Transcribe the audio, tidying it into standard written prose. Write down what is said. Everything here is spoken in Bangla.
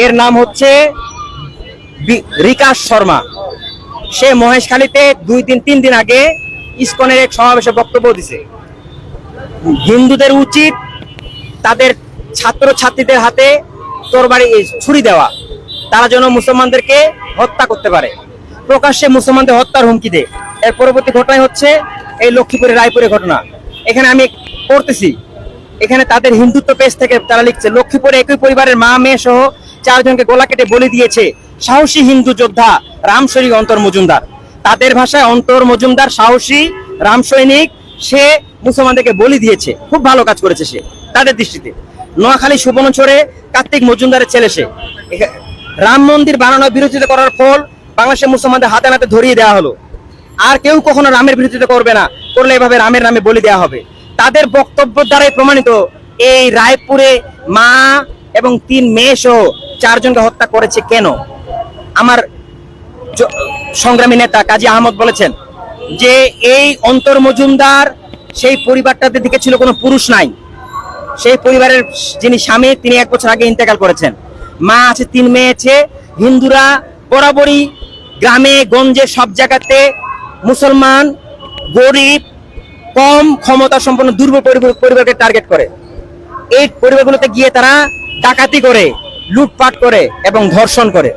এর নাম হচ্ছে রিকাশ শর্মা। সে মহেশখালীতে 2-3 দিন আগে ইসকনের এক সমাবেশে বক্তব্য দিছে। হিন্দুদের উচিত তাদের ছাত্র ছাত্রীদের হাতে তরবারি ছুরি দেওয়া, তারা যেন মুসলমানদেরকে হত্যা করতে পারে। প্রকাশ্যে মুসলমানদের হত্যার হুমকি দেয়। এর পরবর্তী ঘটনা হচ্ছে এই লক্ষ্মীপুরের রায়পুরের ঘটনা। এখানে আমি পড়তেছি, এখানে তাদের হিন্দুত্ব পেজ থেকে তারা লিখছে, লক্ষ্মীপুরে একই পরিবারের মা মেয়ে সহ 4 জনকে গলা কেটে বলি দিয়েছে সাহসী হিন্দু যোদ্ধা রামসৈনিক অন্তর মজুমদার। তাদের ভাষায় অন্তর মজুমদার সাহসী রাম সৈনিক, সে মুসলমানদেরকে বলি দিয়েছে। খুব ভালো কাজ করেছে সে তাদের দৃষ্টিতে। নোয়াখালী সুবর্ণচরে কার্তিক মজুমদারের ছেলে সে। রাম মন্দির বানানোর বিরোধিতা করার ফল বাংলাদেশের মুসলমানদের হাতে নাতে ধরিয়ে দেওয়া হলো। আর কেউ কখনো রামের বিরোধিতা করবে না, করলে এভাবে রামের নামে বলি দেওয়া হবে। তাদের বক্তব্য দ্বারাই প্রমাণিত এই রায়পুরে মা এবং 3 মেয়ে সহ 4 জনকে হত্যা করেছে কেন। আমার সংগ্রামী নেতা কাজী আহমদ বলেছেন যে এই অন্তর মজুমদার সেই পরিবারটাতে দিকে ছিল কোনো পুরুষ নাই। সেই পরিবারের যিনি স্বামী তিনি 1 বছর আগে ইন্তেকাল করেছেন। মা আছে, 3 মেয়ে আছে। হিন্দুরা বরাবরই গ্রামে গঞ্জে সব জায়গাতে মুসলমান, গরিব, কম ক্ষমতা সম্পন্ন দুর্বল পরিবারকে টার্গেট করে। এই পরিবারগুলোতে গিয়ে তারা ডাকাতি করে, লুটপাট করে এবং ধর্ষণ করে।